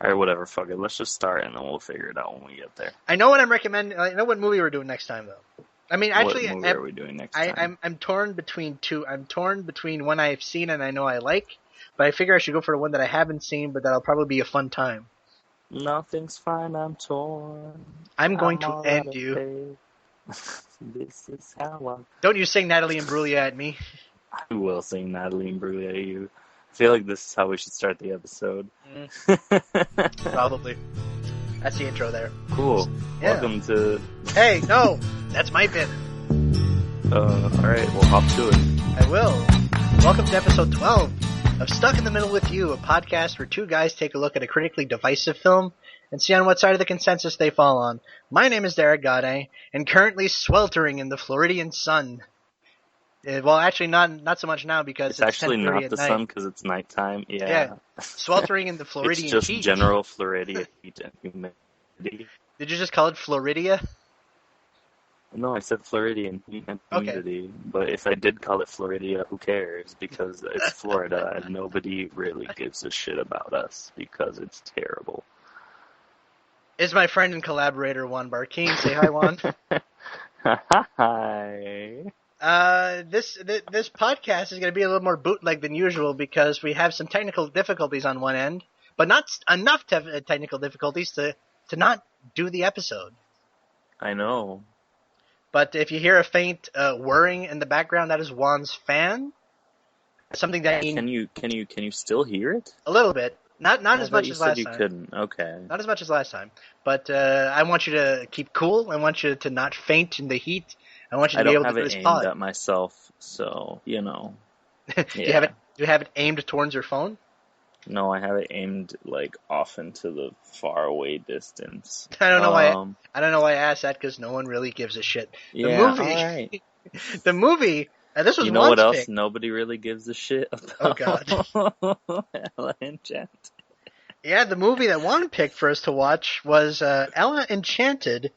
Alright, whatever, fuck it. Let's just start and then we'll figure it out when we get there. I know what I'm recommending. I know what movie we're doing next time, though. I mean, What actually, movie are we doing next time? I'm torn between two. I'm torn between one I've seen and I know I like, but I figure I should go for the one that I haven't seen, but that'll probably be a fun time. Nothing's fine, I'm torn. I'm going I'm to all out end of you. faith. This is how Don't you sing Natalie Imbruglia at me. I will sing Natalie Imbruglia at you. I feel like this is how we should start the episode. Probably. That's the intro there. Cool. Yeah. Welcome to... Hey, no! That's my bit. Alright, we'll hop to it. I will. Welcome to episode 12 of Stuck in the Middle with You, a podcast where two guys take a look at a critically divisive film and see on what side of the consensus they fall on. My name is Derek Gade, and currently sweltering in the Floridian sun. Well, actually, not so much now because It's actually 10:30 not at the night. sun because it's nighttime. Yeah. Sweltering in the Floridian It's just heat. general Floridian heat and humidity. Did you just call it Floridia? No, I said Floridian heat and Okay. humidity. But if I did call it Floridia, who cares? Because it's Florida and nobody really gives a shit about us because it's terrible. Is my friend and collaborator Juan Barkeen. Say hi, Juan. Hi. This podcast is going to be a little more bootleg than usual because we have some technical difficulties on one end, but not enough technical difficulties to not do the episode. I know. But if you hear a faint whirring in the background, that is Juan's fan. Something that Can you still hear it? a little bit, not I as thought much you as said last you time. couldn't. Okay. Not as much as last time, but I want you to keep cool. I want you to not faint in the heat. I want you I to be don't able to have do it this aimed pod. at myself, so you know. Do you have it aimed towards your phone? No, I have it aimed like off into the far away distance. I don't know why. I don't know why I asked that because no one really gives a shit. The Yeah, movie, alright. the movie. This was You know Juan's what else pick. nobody really gives a shit about? Oh, God. Ella Enchanted. Yeah, the movie that Juan picked for us to watch was Ella Enchanted,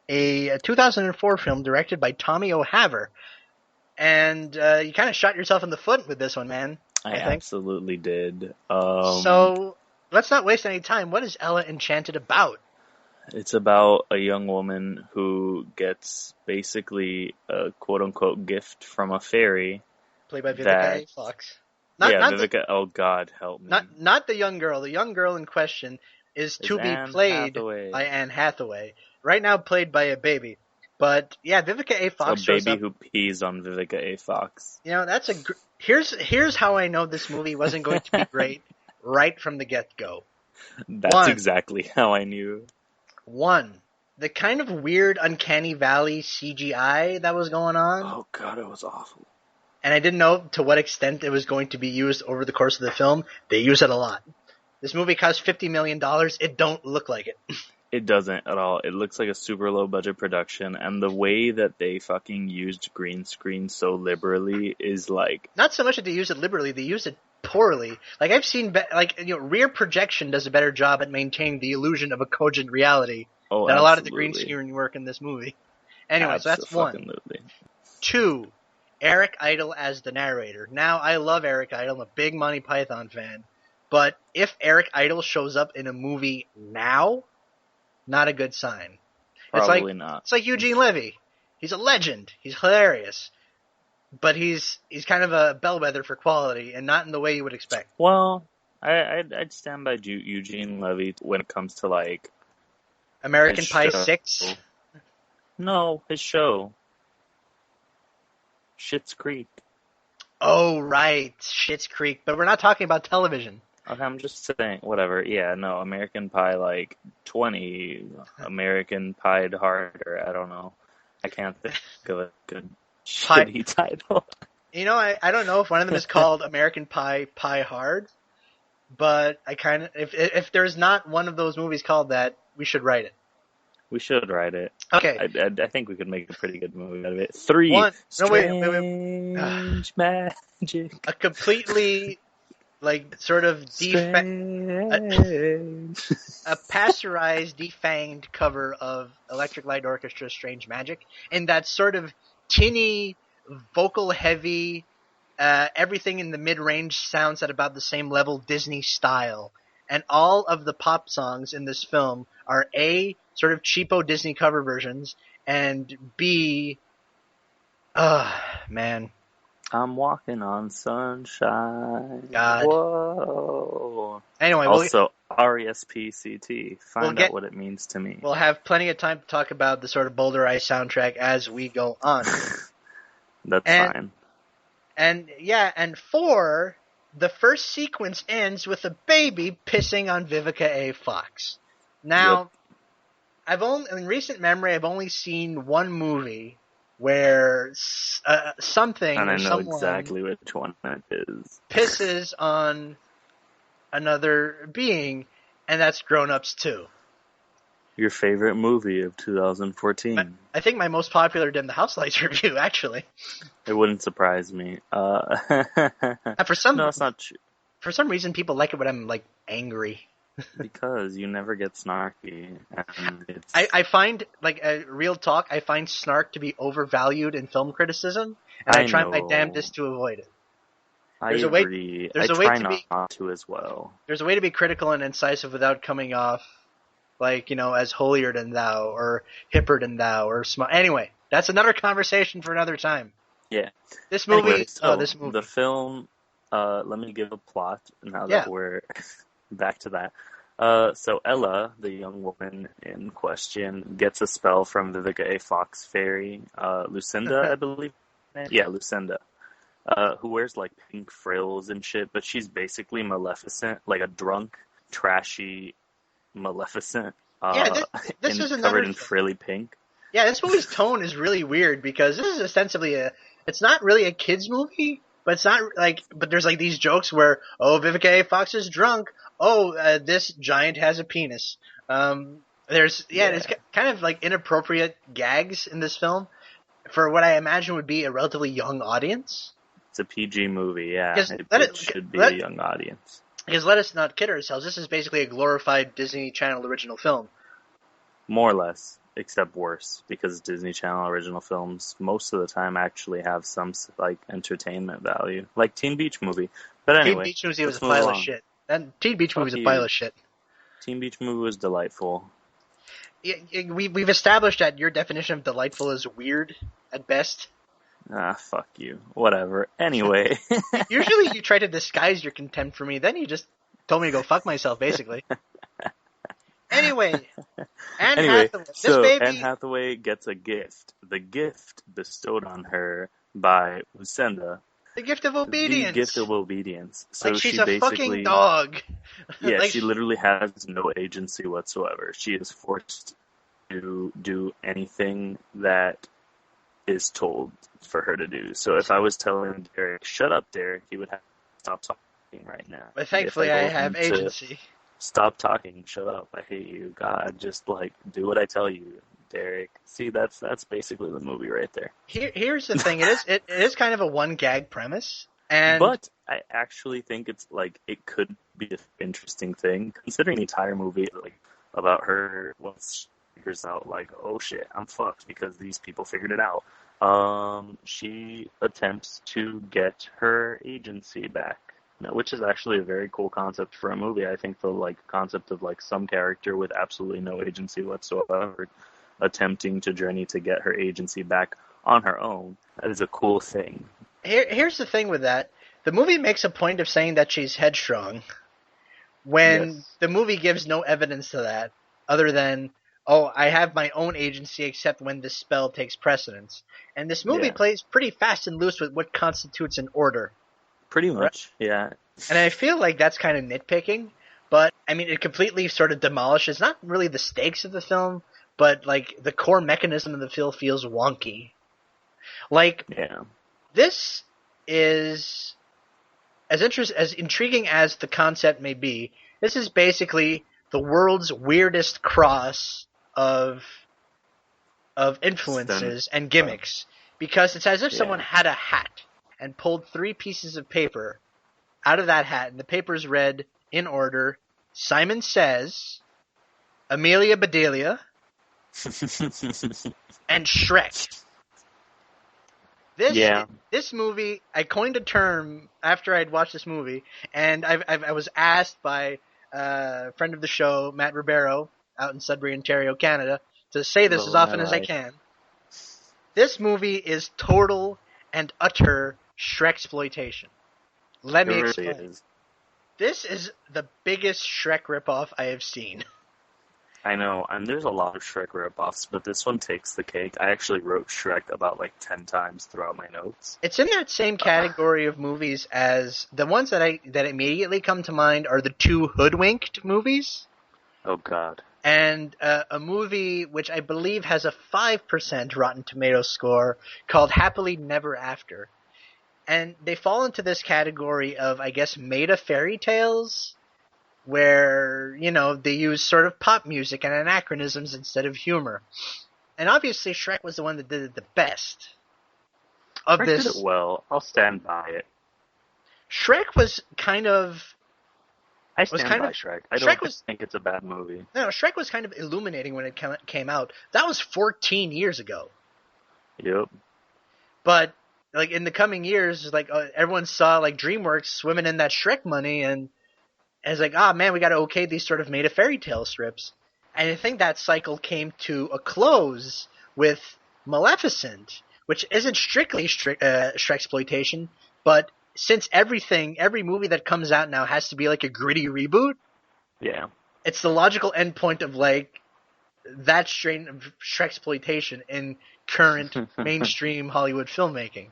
a 2004 film directed by Tommy O'Haver. And you kind of shot yourself in the foot with this one, man. I think. absolutely did. So let's not waste any time. What is Ella Enchanted about? It's about a young woman who gets basically a quote-unquote gift from a fairy. Played by Vivica That- A. Fox. Vivica, oh God, help me. Not the young girl. The young girl in question is to be Anne played Hathaway. by Anne Hathaway. Right now played by a baby. But yeah, Vivica A. Fox A shows baby up. who pees on Vivica A. Fox. You know, that's here's how I know this movie wasn't going to be great right from the get-go. That's One. exactly how I knew. One, the kind of weird Uncanny Valley CGI that was going on, Oh God, it was awful. and I didn't know to what extent it was going to be used over the course of the film. They use it a lot. This movie cost $50 million. It don't look like it. It doesn't at all. It looks like a super low budget production, and the way that they fucking used green screen so liberally is like, Not so much that they use it liberally, they use it poorly. Like I've seen, rear projection does a better job at maintaining the illusion of a cogent reality oh, than a lot of the green absolutely. screen work in this movie. Anyway, so that's one. Absolutely. 2, Eric Idle as the narrator. Now, I love Eric Idle. I'm a big Monty Python fan. But if Eric Idle shows up in a movie now, not a good sign. Probably not. It's like Eugene Levy. He's a legend. He's hilarious. But he's kind of a bellwether for quality, and not in the way you would expect. Well, I'd stand by Eugene Levy when it comes to like American his Pie show. 6? No, his show. Schitt's Creek. Oh, right. Schitt's Creek. But we're not talking about television. Okay, I'm just saying, whatever. Yeah, no, American Pie like 20, American Pied Harder. I don't know. I can't think of a good shitty title. You know, I don't know if one of them is called American Pie Hard, but I kind of if there's not one of those movies called that, we should write it. We should write it. Okay. I think we could make a pretty good movie out of it. 3. No, wait. Strange magic. A completely like sort of a pasteurized, defanged cover of Electric Light Orchestra's Strange Magic, and that sort of tinny, vocal heavy, everything in the mid-range sounds at about the same level Disney style. and all of the pop songs in this film are A, sort of cheapo Disney cover versions, and B, man. I'm walking on sunshine. God. Whoa. Anyway, Also, RESPCT. Find we'll out what it means to me. We'll have plenty of time to talk about the sort of Boulder Ice soundtrack as we go on. That's fine. And 4, the first sequence ends with a baby pissing on Vivica A. Fox. Now, Yep. in recent memory, I've only seen one movie where something and or I know someone exactly which one that is. pisses on another being, and that's Grown Ups 2. Your favorite movie of 2014. I think my most popular Dim the House Lights review, actually. It wouldn't surprise me. No, it's not true. For some reason, people like it when I'm, like, angry. Because you never get snarky. And it's... I find, like, real talk, I find snark to be overvalued in film criticism, and I try my damnedest to avoid it. I agree. I try not to as well. There's a way to be critical and incisive without coming off like, as holier than thou, or hipper than thou, or smart. Anyway, that's another conversation for another time. Yeah. This movie, anyway, the film, let me give a plot now that we're back to that. So Ella, the young woman in question, gets a spell from Vivica A. Fox fairy, Lucinda, I believe. Yeah, Lucinda. Who wears, like, pink frills and shit, but she's basically Maleficent, like a drunk, trashy Maleficent, this is covered in frilly pink. Yeah, this movie's tone is really weird because this is ostensibly it's not really a kid's movie, but it's not but there's like these jokes where, Vivica A. Fox is drunk, this giant has a penis. There's kind of like inappropriate gags in this film for what I imagine would be a relatively young audience. It's a PG movie, yeah. It should be a young audience. Because let us not kid ourselves, this is basically a glorified Disney Channel original film. More or less, except worse, because Disney Channel original films most of the time actually have some, like, entertainment value. Like Teen Beach Movie. But anyway, Teen Beach Movie was a pile of shit. And Teen Beach Movie was a pile of shit. Teen Beach Movie was delightful. We've established that your definition of delightful is weird at best. Fuck you. Whatever. Anyway. Usually you try to disguise your contempt for me, then you just told me to go fuck myself, basically. Anyway, Anne Hathaway gets a gift. The gift bestowed on her by Lucinda. The gift of obedience. The gift of obedience. So like she's she a fucking dog. Yeah, she literally has no agency whatsoever. She is forced to do anything that is told for her to do. So if I was telling Derek, shut up, Derek, he would have to stop talking right now. But thankfully I have agency. Stop talking, shut up, I hate you. God, just, like, do what I tell you, Derek. See, that's basically the movie right there. Here's the thing, it is kind of a one gag premise. But I actually think it's, like, it could be an interesting thing, considering the entire movie, like, about her once she figures out, like, oh shit, I'm fucked because these people figured it out. She attempts to get her agency back, which is actually a very cool concept for a movie. I think the, like, concept of, like, some character with absolutely no agency whatsoever attempting to journey to get her agency back on her own, that is a cool thing. Here's the thing with that. The movie makes a point of saying that she's headstrong when the movie gives no evidence to that other than, I have my own agency except when this spell takes precedence. And this movie plays pretty fast and loose with what constitutes an order. Pretty much, yeah. And I feel like that's kind of nitpicking, but, I mean, it completely sort of demolishes not really the stakes of the film, but, like, the core mechanism of the film feels wonky. Like, this is, as intriguing as the concept may be, this is basically the world's weirdest cross of influences and gimmicks, because it's as if someone had a hat and pulled 3 pieces of paper out of that hat, and the papers read, in order, Simon Says, Amelia Bedelia, and Shrek. This movie, I coined a term after I'd watched this movie, and I was asked by friend of the show, Matt Ribeiro, out in Sudbury, Ontario, Canada, to say this Love as of my often as I life. can. This movie is total and utter Shreksploitation. Let It me really explain. is. This is the biggest Shrek ripoff I have seen. I know, and there's a lot of Shrek ripoffs, but this one takes the cake. I actually wrote Shrek about like 10 times throughout my notes. It's in that same category of movies as the ones that immediately come to mind are the two Hoodwinked movies, Oh god. and a movie which I believe has a 5% Rotten Tomatoes score called Happily Never After. And they fall into this category of, I guess, meta fairy tales, where, they use sort of pop music and anachronisms instead of humor. And obviously Shrek was the one that did it the best. Of Shrek did it this, well. I'll stand by it. Shrek was kind of I stand by Shrek. I Shrek don't was think it's a bad movie. no Shrek was kind of illuminating when it came out. That was 14 years ago. Yep. But like in the coming years, like everyone saw like DreamWorks swimming in that Shrek money, and it's like, man, we got to okay these sort of made of fairy tale strips. And I think that cycle came to a close with Maleficent, which isn't strictly Shreksploitation, but since every movie that comes out now has to be like a gritty reboot, Yeah. it's the logical endpoint of like that strain of Shreksploitation in current mainstream Hollywood filmmaking.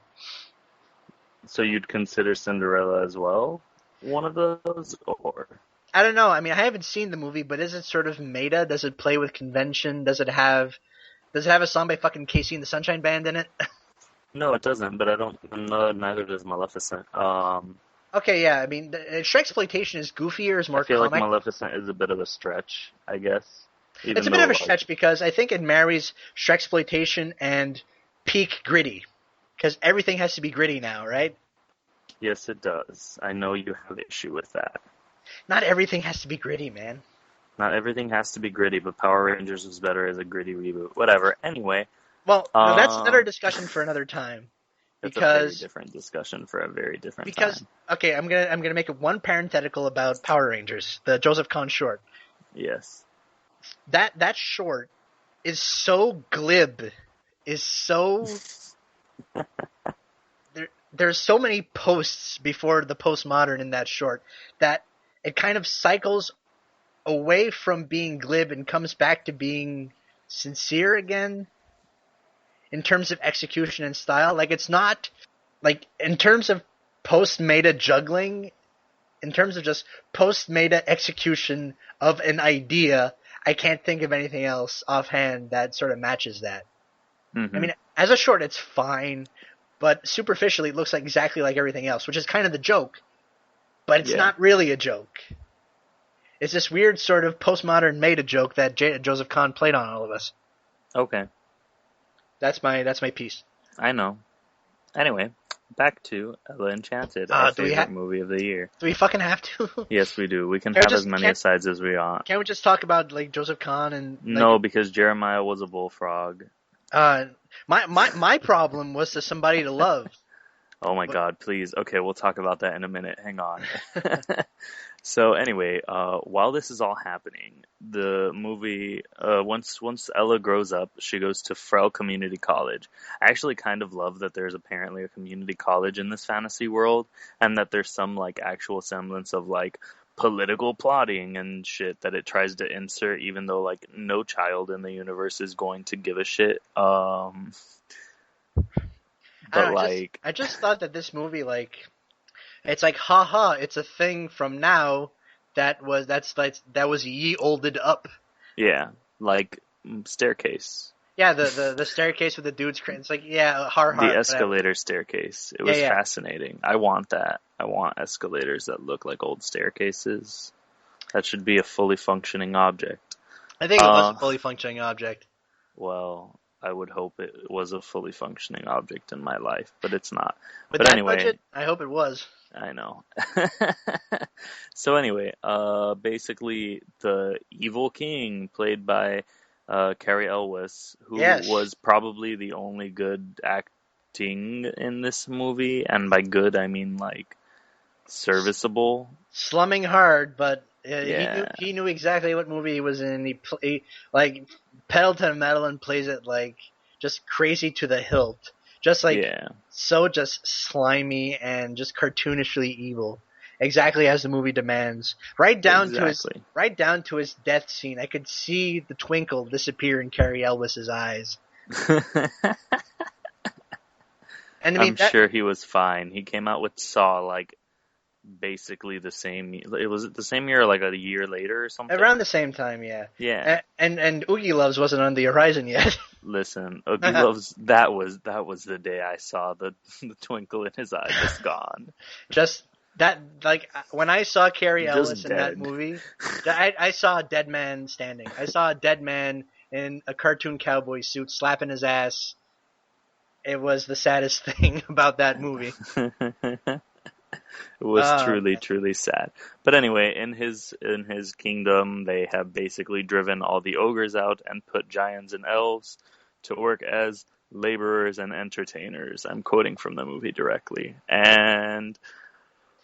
So you'd consider Cinderella as well one of those, or I don't know. I mean, I haven't seen the movie, but is it sort of meta? Does it play with convention? Does it have a song by fucking Casey and the Sunshine Band in it? no, it doesn't. But I don't. No, neither does Maleficent. Okay, yeah. I mean, Shreksploitation is goofier, is I more feel like comic. Maleficent is a bit of a stretch, I guess. It's a bit of a stretch because I think it marries Shreksploitation and peak gritty, because everything has to be gritty now, right? Yes, it does. I know you have issue with that. Not everything has to be gritty, man. Not everything has to be gritty, but Power Rangers was better as a gritty reboot. Whatever. Anyway, Well, that's another discussion for another time. That's a very Because different discussion for a very different because time. okay, I'm gonna make one parenthetical about Power Rangers, the Joseph Kahn short. Yes. That short is so glib, is so there's so many posts before the postmodern in that short that it kind of cycles away from being glib and comes back to being sincere again in terms of execution and style. Like, it's not like in terms of post-meta juggling, in terms of just post-meta execution of an idea, I can't think of anything else offhand that sort of matches that. Mm-hmm. I mean, as a short, it's fine, but superficially it looks like exactly like everything else, which is kind of the joke. But it's not really a joke. It's this weird sort of postmodern meta joke that Joseph Kahn played on all of us. Okay. That's my piece. I know. Anyway, back to Ella Enchanted, our favorite movie of the year. Do we fucking have to? Yes, we do. We can have as many asides as we want. Can't we just talk about like Joseph Kahn and? Like, no, because Jeremiah was a bullfrog. My problem was to somebody to love. Oh my God, please. Okay, we'll talk about that in a minute. Hang on. So anyway, while this is all happening, the movie, once Ella grows up, she goes to Frel Community College. I actually kind of love that there's apparently a community college in this fantasy world, and that there's some like actual semblance of like political plotting and shit that it tries to insert, even though like no child in the universe is going to give a shit. But I just thought that this movie, like, it's like, haha, it's a thing from now that was ye olded up. Yeah, like staircase. Yeah, the staircase with the dude's crane. It's like, yeah, the escalator staircase. It was fascinating. I want that. I want escalators that look like old staircases. That should be a fully functioning object. I think it was a fully functioning object. Well, I would hope it was a fully functioning object in my life, but it's not. With that anyway, budget, I hope it was. I know. So anyway, basically the evil king, played by Carrie Elwes, who was probably the only good acting in this movie, and by good I mean like serviceable. Slumming hard, but Yeah, he knew exactly what movie he was in. He like pedal to the metal and plays it like just crazy to the hilt, just like yeah, so just slimy and just cartoonishly evil, exactly as the movie demands. exactly. Right down to his death scene. I could see the twinkle disappear in Carrie Elwes's eyes, and I mean I'm that sure he was fine. He came out with Saw like basically the same. It was the same year, like a year later or something. around the same time, yeah. Yeah. And Oogie Loves wasn't on the horizon yet. Listen, Oogie Loves. That was the day I saw the twinkle in his eye just gone, Just that, like when I saw Carrie just Ellis in that dead. movie, I saw a dead man standing. I saw a dead man in a cartoon cowboy suit slapping his ass. It was the saddest thing about that movie. It was truly, Man. truly sad. But anyway, in his kingdom, they have basically driven all the ogres out and put giants and elves to work as laborers and entertainers. I'm quoting from the movie directly. And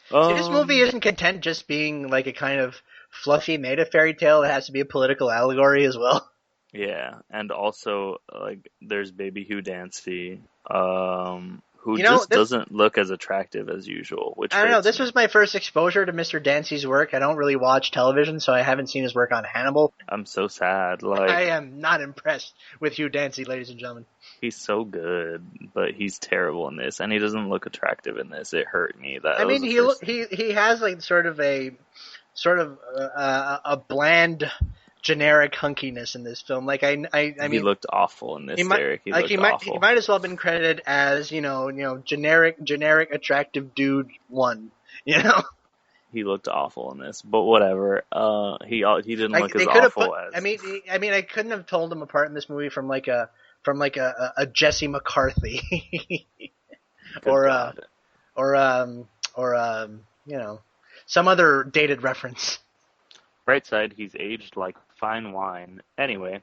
See, this movie um isn't content just being like a kind of fluffy made of fairy tale. It has to be a political allegory as well. yeah, and also like there's Baby Hugh Dancy, who You know, just this doesn't look as attractive as usual, which I don't know. hurts This me. was my first exposure to Mr. Dancy's work. I don't really watch television, so I haven't seen his work on Hannibal. I'm so sad. I Like am not impressed with Hugh Dancy, ladies and gentlemen. he's so good, but he's terrible in this, and he doesn't look attractive in this. It hurt me. I That was mean, the first thing. he has like sort of a bland, generic hunkiness in this film. Like I He mean, looked awful in he this, might Derek. He looked he awful. might as well have been credited as generic attractive dude one. You know, He looked awful in this, but whatever. He didn't like look as they could have put. awful as. I mean, I couldn't have told them apart in this movie from a Jesse McCarthy Good or God. or you know, some other dated reference. Bright side, he's aged like fine wine. Anyway,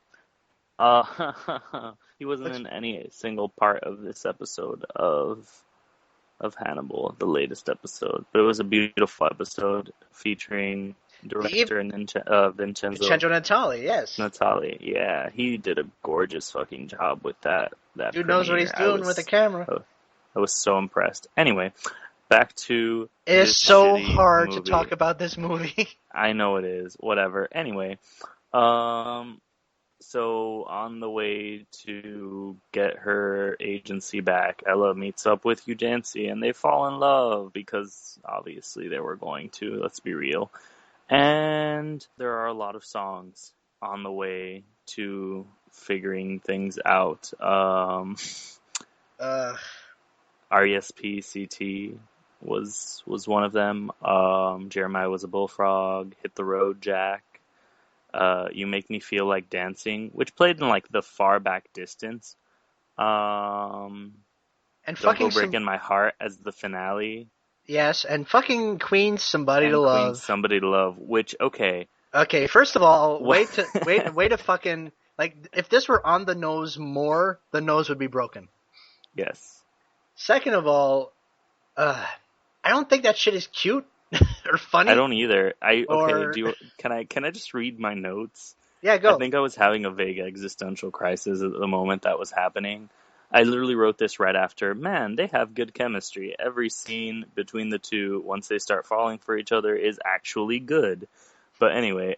he wasn't Looks in any single part of this episode of Hannibal, the latest episode. But it was a beautiful episode featuring the director Vincenzo Vincenzo Natali, yes. Natali. Yeah, he did a gorgeous fucking job with that Dude knows what premiere. he's doing with the camera. I was so impressed. Anyway, back to It is this so shitty hard to movie. talk about this movie. I know it is. Whatever. Anyway, um, so on the way to get her agency back, Ella meets up with Hugh Dancy and they fall in love because obviously they were going to, let's be real. And there are a lot of songs on the way to figuring things out. uh, RESPCT was one of them. Jeremiah was a bullfrog. Hit the road, Jack. You Make Me Feel Like Dancing, which played in like the far back distance. and Don't fucking Go Breaking My Heart as the finale, yes, and fucking Queen's Somebody to and Queen's Love. Somebody to Love, which okay, Okay, first of all, what? wait to fucking like if this were on the nose more, the nose would be broken. Yes, Second of all, I don't think that shit is cute or funny I don't either. Okay. or Can I just read my notes? yeah, I go. think I was having a vague existential crisis at the moment that was happening. I literally wrote this right after, man, they have good chemistry. Every scene between the two, once they start falling for each other, is actually good. But anyway,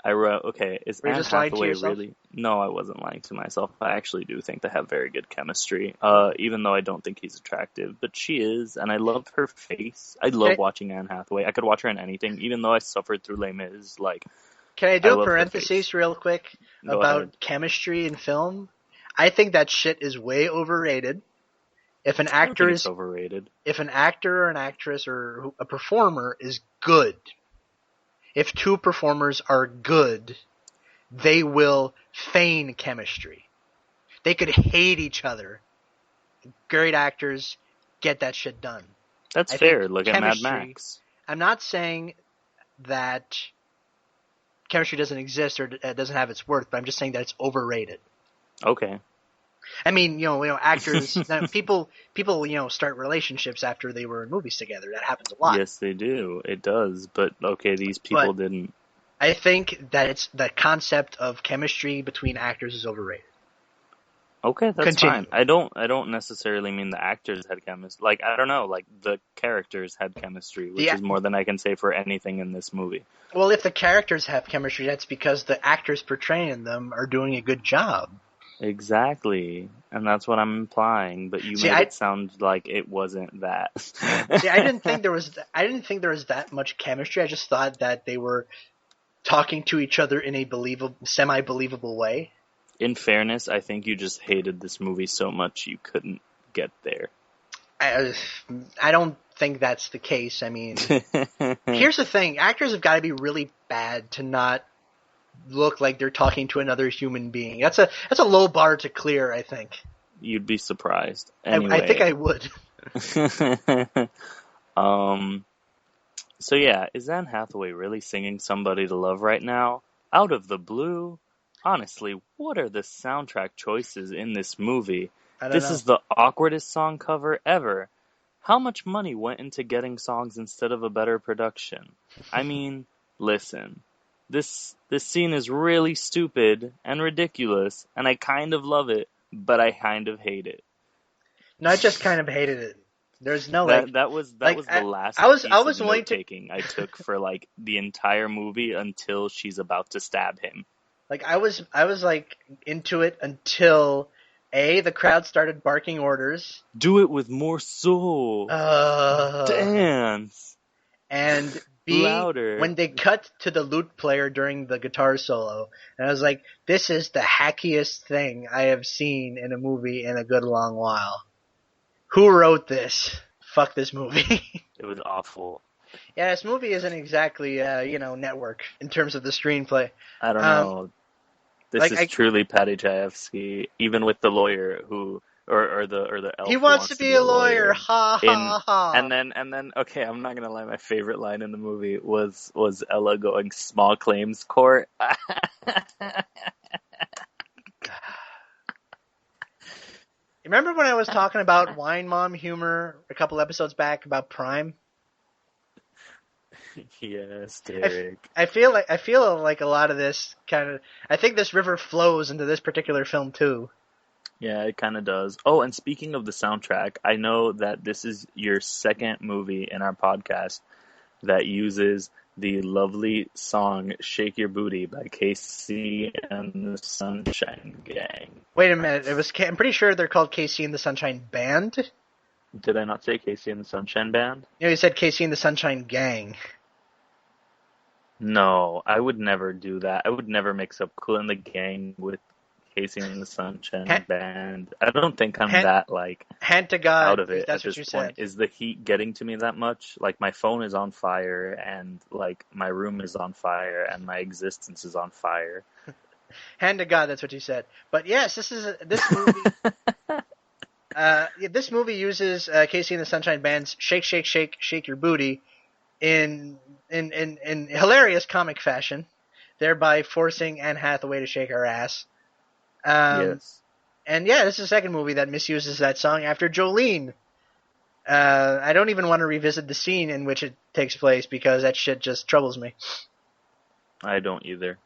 I wrote, okay, is Were you Anne just lying to Hathaway yourself? really? No, I wasn't lying to myself. I actually do think they have very good chemistry, even though I don't think he's attractive. But she is, and I love her face. I love Okay. watching Anne Hathaway. I could watch her in anything, even though I suffered through Les Mis. Like, Can I I do a love her parenthesis face. real quick Go ahead. about chemistry in film? I think that shit is way overrated. If an I don't actor think it's is overrated. if an actor or an actress or a performer is good, if two performers are good, they will feign chemistry. They could hate each other. Great actors get that shit done. That's I think fair. Look at Mad chemistry- Max. I'm not saying that chemistry doesn't exist or doesn't have its worth, but I'm just saying that it's overrated. Okay. I mean, actors, people, start relationships after they were in movies together. That happens a lot. Yes, they do. It does. But okay, these people But didn't. I think that it's the concept of chemistry between actors is overrated. Okay, that's Continue. fine. I don't necessarily mean the actors had chemistry. Like, I don't know, like the characters had chemistry, which is more than I can say for anything in this movie. Well, if the characters have chemistry, that's because the actors portraying them are doing a good job. Exactly. And that's what I'm implying, but you made it sound like it wasn't that. See, I didn't think there was that much chemistry. I just thought that they were talking to each other in a semi-believable way. In fairness, I think you just hated this movie so much you couldn't get there. I don't think that's the case. I mean, here's the thing. Actors have got to be really bad to not look like they're talking to another human being. That's a low bar to clear, I think. You'd be surprised. Anyway. I think I would. So yeah, is Anne Hathaway really singing Somebody to Love right now? Out of the blue? Honestly, what are the soundtrack choices in this movie? This is the awkwardest song cover ever. How much money went into getting songs instead of a better production? I mean, listen. This scene is really stupid and ridiculous, and I kind of love it, but I kind of hate it. No, I just kind of hated it. There's no that was the last note taking I took for like the entire movie until she's about to stab him. Like I was like into it until the crowd started barking orders. Do it with more soul. Dance. And B, louder. When they cut to the lute player during the guitar solo, and I was like, this is the hackiest thing I have seen in a movie in a good long while. Who wrote this? Fuck this movie. It was awful. Yeah, this movie isn't exactly, network in terms of the screenplay. I don't know. This is truly Patty Chayefsky, even with the lawyer who, or the elf. He wants to be a lawyer. Ha ha ha. And then, okay, I'm not gonna lie. My favorite line in the movie was Ella going small claims court. Remember when I was talking about Wine Mom humor a couple episodes back about Prime? Yes, Derek. I feel like a lot of this I think this river flows into this particular film too. Yeah, it kind of does. Oh, and speaking of the soundtrack, I know that this is your second movie in our podcast that uses the lovely song Shake Your Booty by KC and the Sunshine Gang. Wait a minute, I'm pretty sure they're called KC and the Sunshine Band? Did I not say KC and the Sunshine Band? No, you said KC and the Sunshine Gang. No, I would never do that. I would never mix up Kool and the Gang with Casey and the Sunshine Band. I don't think I'm that hand to God, out of it that's at what this you point. Said. Is the heat getting to me that much? Like my phone is on fire, and like my room is on fire, and my existence is on fire. Hand to God, that's what you said. But yes, this movie. This movie uses Casey and the Sunshine Band's "Shake, Shake, Shake, Shake Your Booty" in hilarious comic fashion, thereby forcing Anne Hathaway to shake her ass. Yes. And yeah, this is the second movie that misuses that song after Jolene. I don't even want to revisit the scene in which it takes place because that shit just troubles me. I don't either.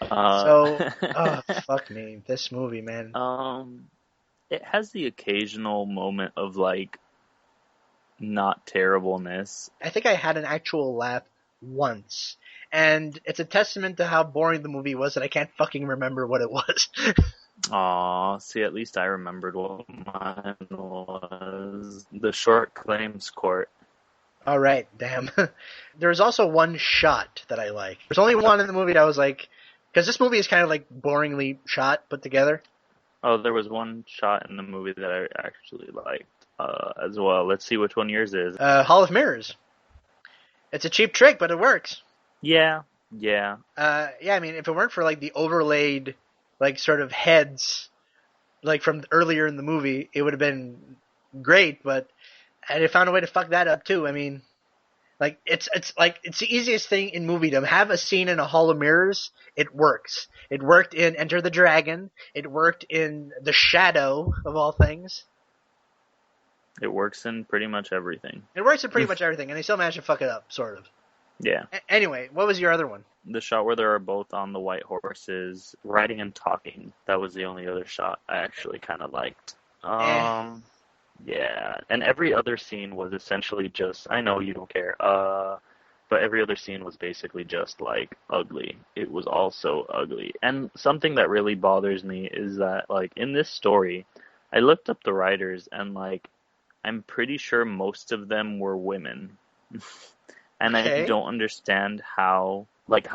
Fuck me. This movie, man. It has the occasional moment of like not terribleness. I think I had an actual laugh once. And it's a testament to how boring the movie was that I can't fucking remember what it was. Aw, see, at least I remembered what mine was. The Short Claims Court. Alright, damn. There's also one shot that I like. There's only one in the movie that I was like... Because this movie is kind of like boringly shot, put together. Oh, there was one shot in the movie that I actually liked as well. Let's see which one yours is. Hall of Mirrors. It's a cheap trick, but it works. Yeah. I mean, if it weren't for like the overlaid, like sort of heads, like from earlier in the movie, it would have been great. But they found a way to fuck that up too. I mean, Like it's the easiest thing in moviedom. Have a scene in a hall of mirrors. It works. It worked in Enter the Dragon. It worked in The Shadow of all things. It works in pretty much everything. It works in pretty much everything, and they still managed to fuck it up, sort of. Yeah. Anyway, what was your other one? The shot where they're both on the white horses, riding and talking. That was the only other shot I actually kind of liked. Yeah. And every other scene was essentially just, I know you don't care, but every other scene was basically just, like, ugly. It was all so ugly. And something that really bothers me is that, like, in this story, I looked up the writers, and, like, I'm pretty sure most of them were women. And Okay. I don't understand how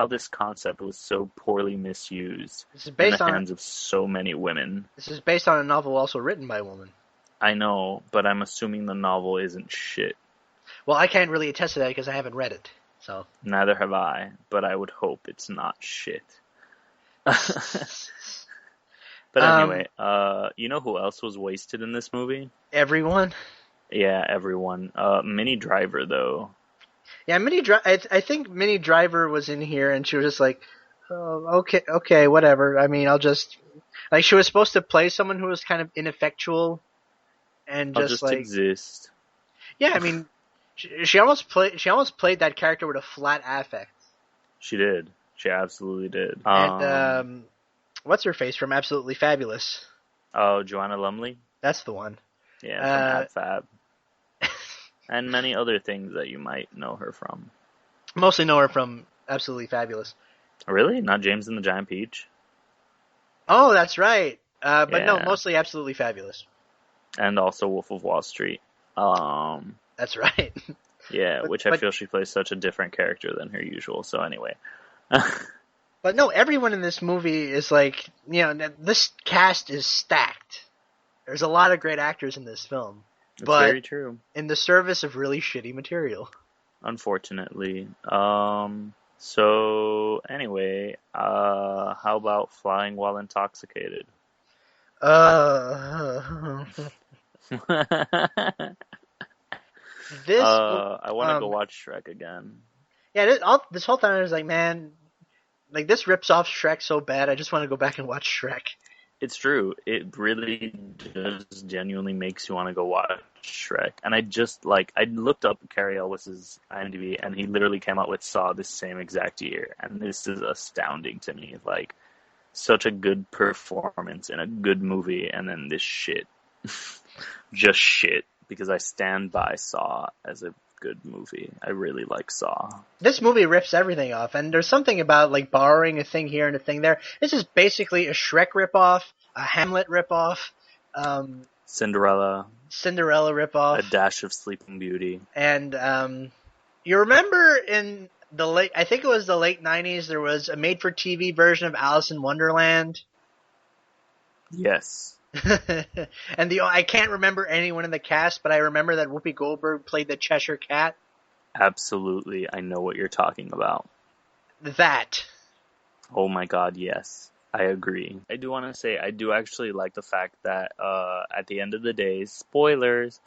this concept was so poorly misused in the hands of so many women. This is based on a novel also written by a woman. I know, but I'm assuming the novel isn't shit. Well, I can't really attest to that because I haven't read it. So Neither have I, but I would hope it's not shit. But anyway, you know who else was wasted in this movie? Everyone? Yeah, everyone. Minnie Driver, though. Yeah, I think Minnie Driver was in here, and she was just like, oh, okay, whatever. I mean, I'll just... Like, she was supposed to play someone who was kind of ineffectual, and I'll just like... exist. Yeah, I mean, she almost played that character with a flat affect. She did. She absolutely did. And, what's her face from Absolutely Fabulous? Oh, Joanna Lumley? That's the one. Yeah, from AbFab. And many other things that you might know her from. Mostly know her from Absolutely Fabulous. Really? Not James and the Giant Peach? Oh, that's right. But Yeah. no, mostly Absolutely Fabulous. And also Wolf of Wall Street. That's right. Yeah, which I feel she plays such a different character than her usual. So anyway. But no, everyone in this movie is like, you know, this cast is stacked. There's a lot of great actors in this film. It's but very true. In the service of really shitty material. Unfortunately. So anyway, how about flying while intoxicated? This. I want to go watch Shrek again. Yeah, this whole time I was like, man, like this rips off Shrek so bad. I just want to go back and watch Shrek. It's true. It really just genuinely makes you want to go watch Shrek. And I looked up Cary Elwes's IMDb, and he literally came out with Saw this same exact year. And this is astounding to me. Like, such a good performance in a good movie, and then this shit. Just shit. Because I stand by Saw as a good movie. I really like Saw. This movie rips everything off, and there's something about like borrowing a thing here and a thing there. This is basically a Shrek ripoff, a Hamlet ripoff, Cinderella ripoff, a dash of Sleeping Beauty, and you remember in I think it was the late 90s, there was a made-for-TV version of Alice in Wonderland. Yes. And I can't remember anyone in the cast, but I remember that Whoopi Goldberg played the Cheshire Cat. Absolutely, I know what you're talking about. That. Oh my god, yes. I agree. I do want to say, I do actually like the fact that at the end of the day, spoilers,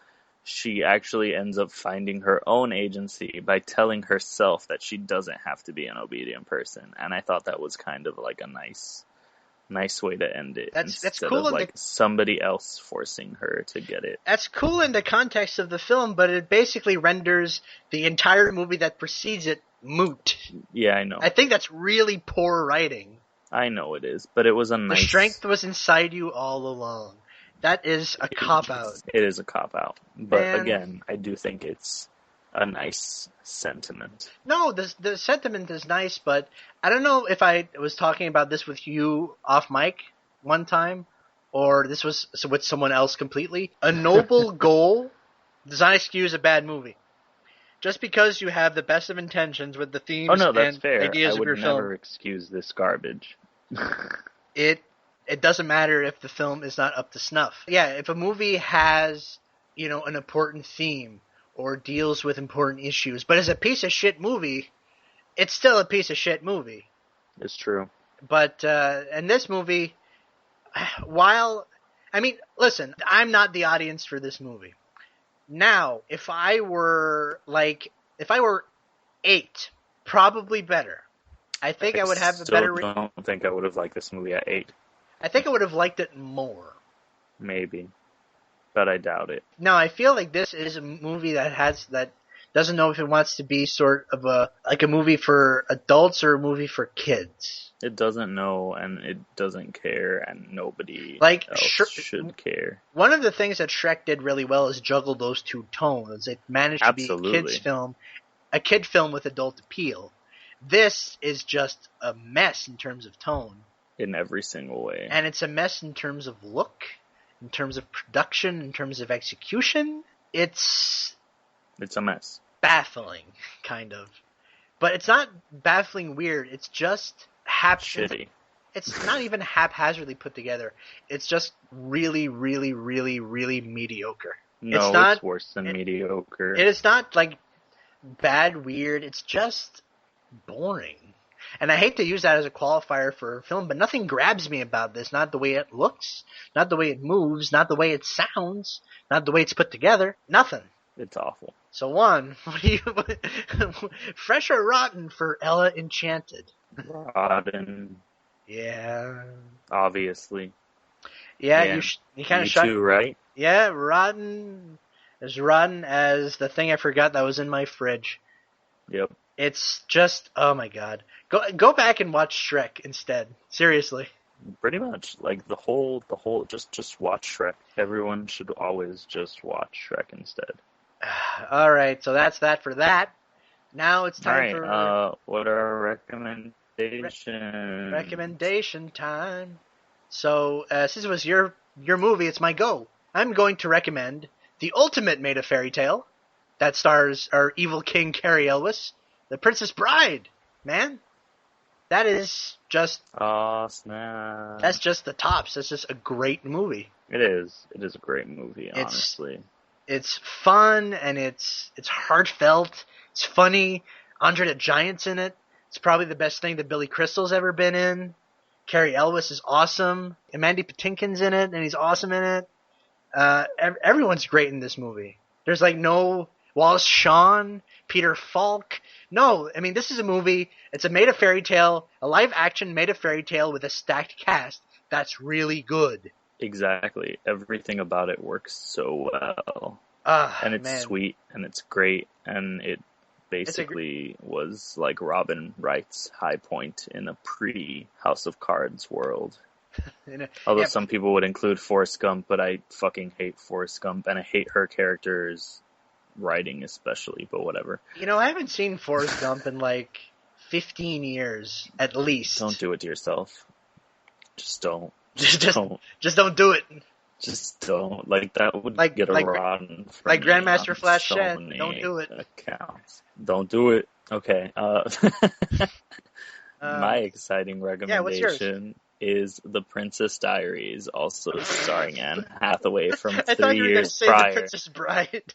she actually ends up finding her own agency by telling herself that she doesn't have to be an obedient person. And I thought that was kind of like a nice way to end it. That's cool. Of like somebody else forcing her to get it. That's cool in the context of the film, but it basically renders the entire movie that precedes it moot. Yeah, I know. I think that's really poor writing. I know it is, but it was a nice... The strength was inside you all along. That is a cop-out. It is a cop-out. But Man. Again, I do think it's a nice sentiment. No, the sentiment is nice, but I don't know if I was talking about this with you off mic one time, or this was with someone else completely. A noble goal does not excuse a bad movie. Just because you have the best of intentions with the themes that's and fair. ideas of your film. I would never excuse this garbage. It doesn't matter if the film is not up to snuff. Yeah, if a movie has, an important theme or deals with important issues, but is a piece of shit movie, it's still a piece of shit movie. It's true. But in this movie, listen, I'm not the audience for this movie. Now, if I were 8. Probably better. I think I would have a better... I don't think I would have liked this movie at 8. I think I would have liked it more. Maybe. But I doubt it. No, I feel like this is a movie that doesn't know if it wants to be sort of a movie for adults or a movie for kids. It doesn't know, and it doesn't care, and nobody else should care. One of the things that Shrek did really well is juggle those two tones. It managed to be a kid film with adult appeal. This is just a mess in terms of tone. In every single way. And it's a mess in terms of look, in terms of production, in terms of execution. It's a mess. Baffling, kind of. But it's not baffling weird. It's just shitty. It's not even haphazardly put together. It's just really, really, really, really mediocre. No, it's worse than mediocre. It is not like bad weird. It's just boring. And I hate to use that as a qualifier for a film, but nothing grabs me about this. Not the way it looks, not the way it moves, not the way it sounds, not the way it's put together. Nothing. It's awful. So Juan, fresh or rotten for Ella Enchanted? Rotten. Yeah. Obviously. Yeah, you kind of shot. You too, right? Yeah, rotten. As rotten as the thing I forgot that was in my fridge. Yep. It's just, oh my god. Go back and watch Shrek instead. Seriously. Pretty much. Like the whole just watch Shrek. Everyone should always just watch Shrek instead. Alright, so that's that for that. Now it's time for... what are our recommendations? Recommendation time. So, since it was your movie, it's my go. I'm going to recommend the ultimate made a fairy tale that stars our evil king Cary Elwes, The Princess Bride. Man, that is just... Oh, snap. That's just the tops. That's just a great movie. It is. It is a great movie, honestly. It's fun, and it's heartfelt. It's funny. Andre the Giant's in it. It's probably the best thing that Billy Crystal's ever been in. Cary Elwes is awesome. And Mandy Patinkin's in it, and he's awesome in it. Everyone's great in this movie. There's like no Wallace Shawn, Peter Falk. No, I mean, this is a movie. It's a made-a-fairy tale, a live-action made-a-fairy tale with a stacked cast. That's really good. Exactly. Everything about it works so well. And it's sweet, and it's great, and it basically was like Robin Wright's high point in a pre-House of Cards world. Although some people would include Forrest Gump, but I fucking hate Forrest Gump, and I hate her character's writing especially, but whatever. You know, I haven't seen Forrest Gump in like 15 years, at least. Don't do it to yourself. Just don't. Just don't do it. Just don't. Like, that would get a rotten for like me Grandmaster Flash so said, don't do it. Accounts. Don't do it. Okay. My exciting recommendation is The Princess Diaries, also starring Anne Hathaway from 3 years prior. The Princess Bride.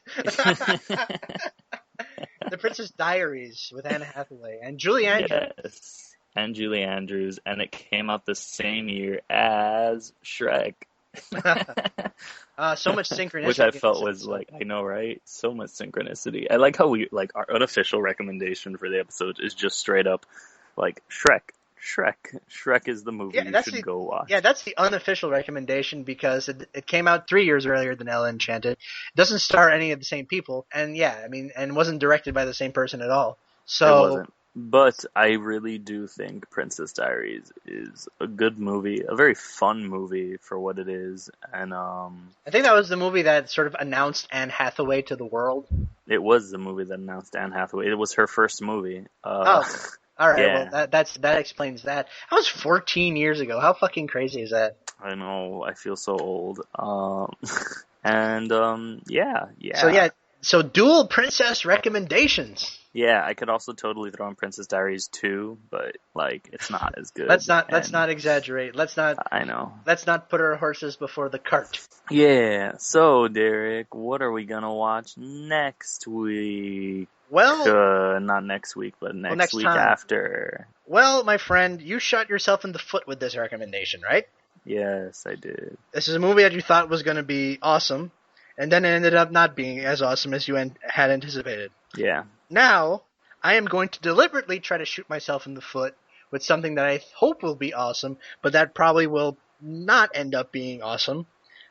The Princess Diaries with Anne Hathaway and Julie Andrews. Yes. And Julie Andrews, and it came out the same year as Shrek. So much synchronicity. Which I felt was like, I know, right? So much synchronicity. I like how our unofficial recommendation for the episode is just straight up, like, Shrek. Shrek is the movie you should go watch. Yeah, that's the unofficial recommendation because it came out 3 years earlier than Ella Enchanted. It doesn't star any of the same people, and and wasn't directed by the same person at all. So it wasn't. But I really do think Princess Diaries is a good movie, a very fun movie for what it is, and I think that was the movie that sort of announced Anne Hathaway to the world. It was the movie that announced Anne Hathaway. It was her first movie. All right, yeah. Well, that explains that. That was 14 years ago. How fucking crazy is that? I know. I feel so old. So dual princess recommendations. Yeah, I could also totally throw in Princess Diaries 2, but like it's not as good. Let's not exaggerate. I know. Let's not put our horses before the cart. Yeah. So, Derek, what are we gonna watch next week? Well, not next week, but next week time. after. Well, my friend, you shot yourself in the foot with this recommendation, right? Yes, I did. This is a movie that you thought was going to be awesome, and then it ended up not being as awesome as you had anticipated. Yeah. Now, I am going to deliberately try to shoot myself in the foot with something that I hope will be awesome, but that probably will not end up being awesome.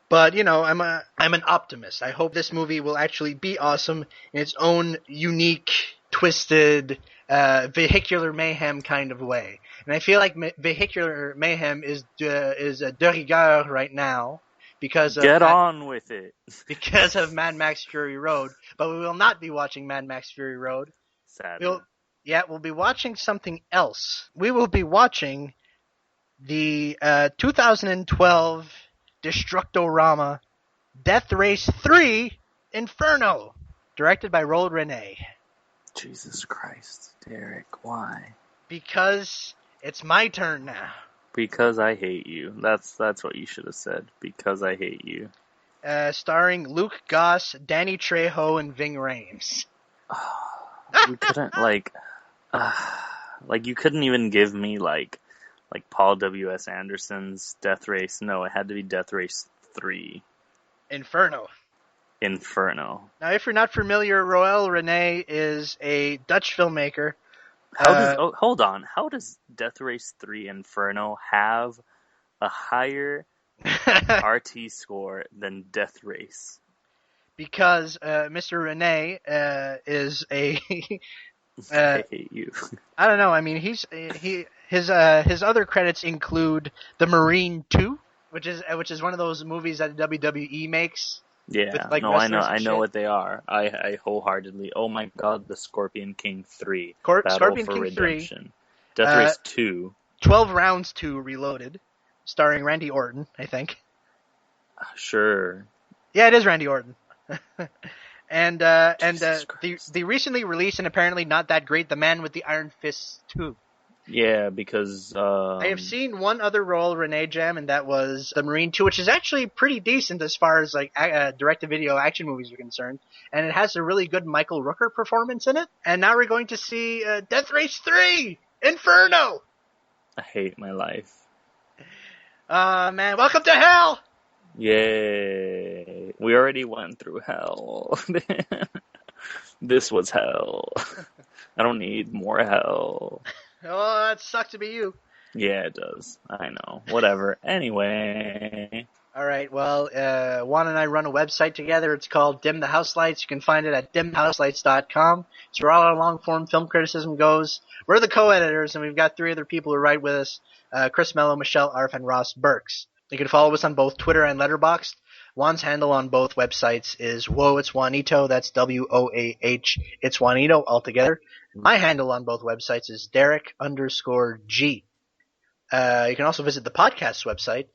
But I'm an optimist. I hope this movie will actually be awesome in its own unique, twisted, vehicular mayhem kind of way. And I feel like vehicular mayhem is de rigueur right now because of Get on with it. Mad Max Fury Road. But we will not be watching Mad Max Fury Road. Sadly. We'll be watching something else. We will be watching the 2012 Destructorama Death Race 3 Inferno, directed by Roland Rene. Jesus Christ, Derek, why? Because it's my turn now. Because I hate you. That's what you should have said. Because I hate you. Starring Luke Goss, Danny Trejo, and Ving Rhames. We couldn't, you couldn't even give me, like Paul W.S. Anderson's Death Race. No, it had to be Death Race 3. Inferno. Now, if you're not familiar, Roel Rene is a Dutch filmmaker. Hold on. How does Death Race 3 Inferno have a higher RT score than Death Race? Because Mr. Rene is a I hate you. I don't know. I mean, his other credits include The Marine 2, which is one of those movies that WWE makes. Yeah, with, no, I know what they are. I wholeheartedly. Oh my God, the Scorpion King 3, Battle Scorpion for King Redemption, 3, Death Race 2, 12 Rounds 2 Reloaded, starring Randy Orton, I think. Sure. Yeah, it is Randy Orton. and the recently released and apparently not that great The Man with the Iron Fist 2. Yeah, because I have seen one other Roel Rene gem, and that was The Marine 2, which is actually pretty decent as far as direct-to-video action movies are concerned. And it has a really good Michael Rooker performance in it. And now we're going to see Death Race 3 Inferno. I hate my life. Man, welcome to hell. Yay! We already went through hell. This was hell. I don't need more hell. Oh, that sucks to be you. Yeah, it does. I know. Whatever. Anyway. All right. Well, Juan and I run a website together. It's called Dim the House Lights. You can find it at dimthehouselights.com. It's where all our long-form film criticism goes. We're the co-editors, and we've got 3 other people who write with us, Chris Mello, Michelle Arf, and Ross Burks. You can follow us on both Twitter and Letterboxd. Juan's handle on both websites is Whoa, It's Juanito. That's WOAH. It's Juanito altogether. My handle on both websites is Derek_G. You can also visit the podcast's website,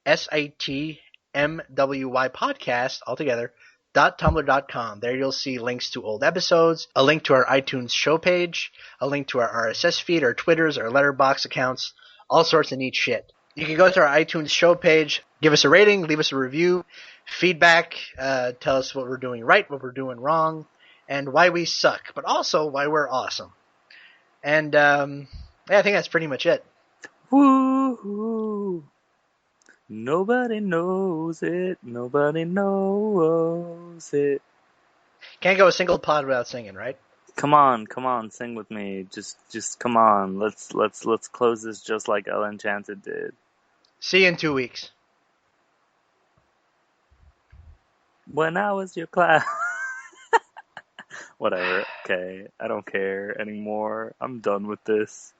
SATMWY podcast altogether, .tumblr.com. There you'll see links to old episodes, a link to our iTunes show page, a link to our RSS feed, our Twitters, our Letterboxd accounts, all sorts of neat shit. You can go to our iTunes show page, give us a rating, leave us a review, feedback, tell us what we're doing right, what we're doing wrong, and why we suck, but also why we're awesome. And I think that's pretty much it. Woo-hoo. Nobody knows it. Nobody knows it. Can't go a single pod without singing, right? Come on, sing with me. Just come on. Let's close this just like Ella Enchanted did. See you in 2 weeks. When I was your class. Whatever. Okay, I don't care anymore. I'm done with this.